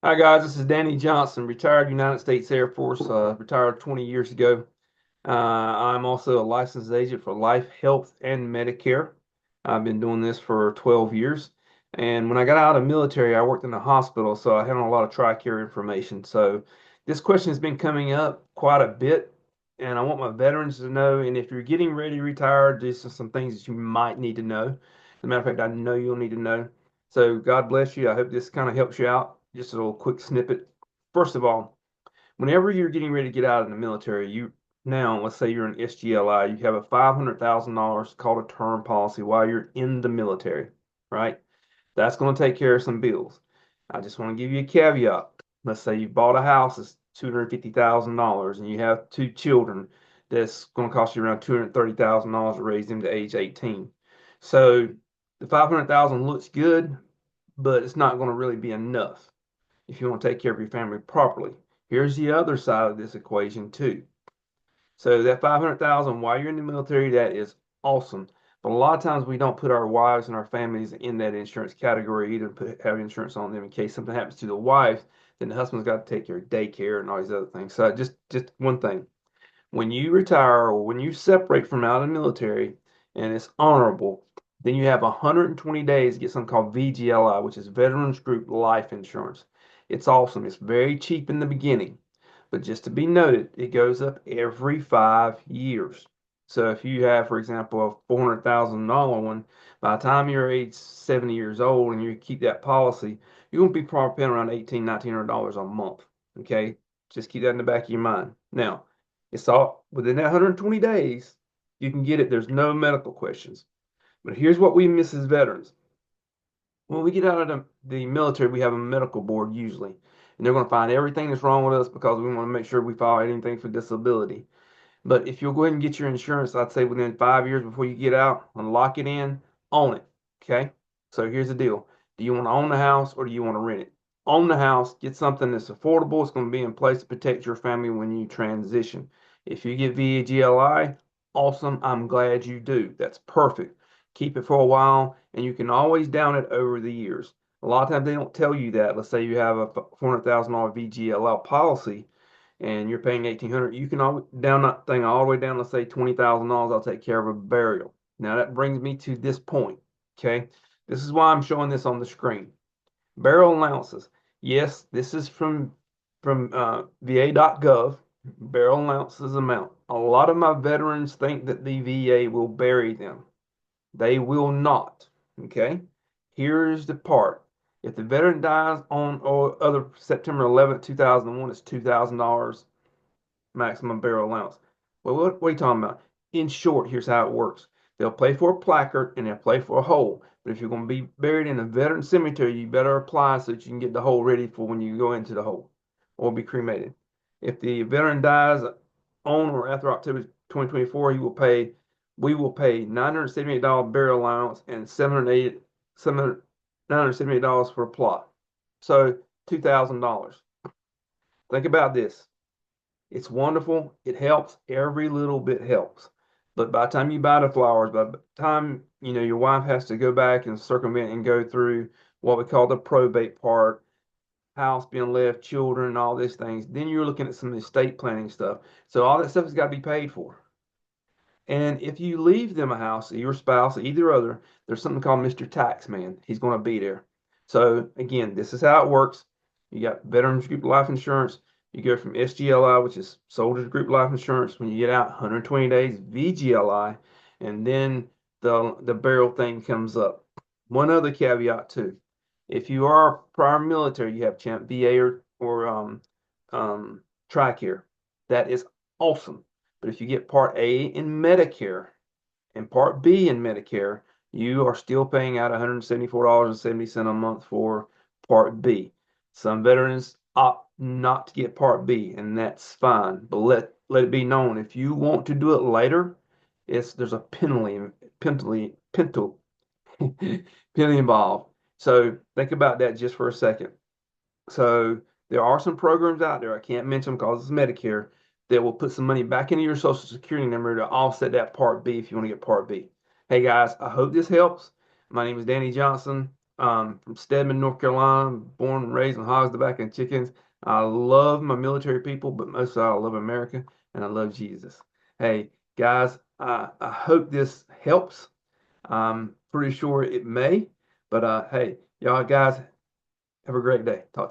Hi guys, this is Danny Johnson, retired United States Air Force, retired 20 years ago. I'm also a licensed agent for life, health, and Medicare. I've been doing this for 12 years. And when I got out of the military, I worked in a hospital, so I had a lot of TRICARE information. So this question has been coming up quite a bit, and I want my veterans to know. And if you're getting ready to retire, these are some things that you might need to know. As a matter of fact, I know you'll need to know. So God bless you. I hope this kind of helps you out. Just a little quick snippet. First of all, whenever you're getting ready to get out of the military, let's say you're an SGLI, you have a $500,000 called a term policy while you're in the military, right? That's going to take care of some bills. I just want to give you a caveat. Let's say you bought a house that's $250,000 and you have two children. That's going to cost you around $230,000 to raise them to age 18. So the 500,000 looks good, but it's not going to really be enough if you want to take care of your family properly. Here's the other side of this equation too. So that 500,000 while you're in the military, that is awesome. But a lot of times we don't put our wives and our families in that insurance category either, have insurance on them in case something happens to the wife, then the husband's got to take care of daycare and all these other things. So just one thing. When you retire or when you separate from out of the military and it's honorable, then you have 120 days to get something called VGLI, which is Veterans Group Life Insurance. It's awesome. It's very cheap in the beginning, but just to be noted, it goes up every 5 years. So if you have, for example, a $400,000 one, by the time you're age 70 years old and you keep that policy, you're going to be probably paying around $1,800, $1,900 a month. Okay, just keep that in the back of your mind. Now, it's all within that 120 days, you can get it. There's no medical questions. But here's what we miss as veterans. When we get out of the military, we have a medical board usually, and they're going to find everything that's wrong with us because we want to make sure we file anything for disability. But if you'll go ahead and get your insurance, I'd say within 5 years before you get out, unlock it in, own it. Okay? So here's the deal. Do you want to own the house or do you want to rent it? Own the house, get something that's affordable. It's going to be in place to protect your family when you transition. If you get VGLI, awesome. I'm glad you do. That's perfect. Keep it for a while and you can always down it over the years. A lot of times they don't tell you that. Let's say you have a $400,000 VGLI policy and you're paying 1,800, you can all down that thing all the way down, let's say $20,000. I'll take care of a burial. Now that brings me to this point. Okay, this is why I'm showing this on the screen. Burial allowances. Yes, this is from VA.gov. Burial allowances amount. A lot of my veterans think that the VA will bury them. They will not. Okay, here's the part. If the veteran dies on or other September 11th, 2001, it's $2,000 maximum burial allowance. Well, what are you talking about? In short, here's how it works. They'll pay for a placard and they'll pay for a hole. But if you're going to be buried in a veteran cemetery, you better apply so that you can get the hole ready for when you go into the hole or be cremated. If the veteran dies on or after October 2024, we will pay $978 burial allowance and $978 for a plot. So $2,000. Think about this. It's wonderful. It helps. Every little bit helps. But by the time you buy the flowers, by the time your wife has to go back and circumvent and go through what we call the probate part, house being left, children, all these things, then you're looking at some estate planning stuff. So all that stuff has got to be paid for. And if you leave them a house, your spouse, either other, there's something called Mr. Taxman. He's going to be there. So again, this is how it works. You got Veterans Group Life Insurance. You go from SGLI, which is Soldiers Group Life Insurance. When you get out, 120 days, VGLI, and then the burial thing comes up. One other caveat too. If you are prior military, you have Champ VA or TRICARE. That is awesome. But if you get Part A in Medicare and Part B in Medicare, you are still paying out $174.70 a month for Part B. Some veterans opt not to get Part B, and that's fine. But let it be known if you want to do it later, there's a penalty penalty involved. So think about that just for a second. So there are some programs out there, I can't mention them because it's Medicare, that will put some money back into your Social Security number to offset that Part B if you want to get Part B. Hey guys, I hope this helps. My name is Danny Johnson. from Stedman, North Carolina, born and raised on hogs, tobacco, and chickens. I love my military people, but most of all, I love America and I love Jesus. Hey, guys, I hope this helps. I'm pretty sure it may, but hey, y'all guys, have a great day. Talk to you.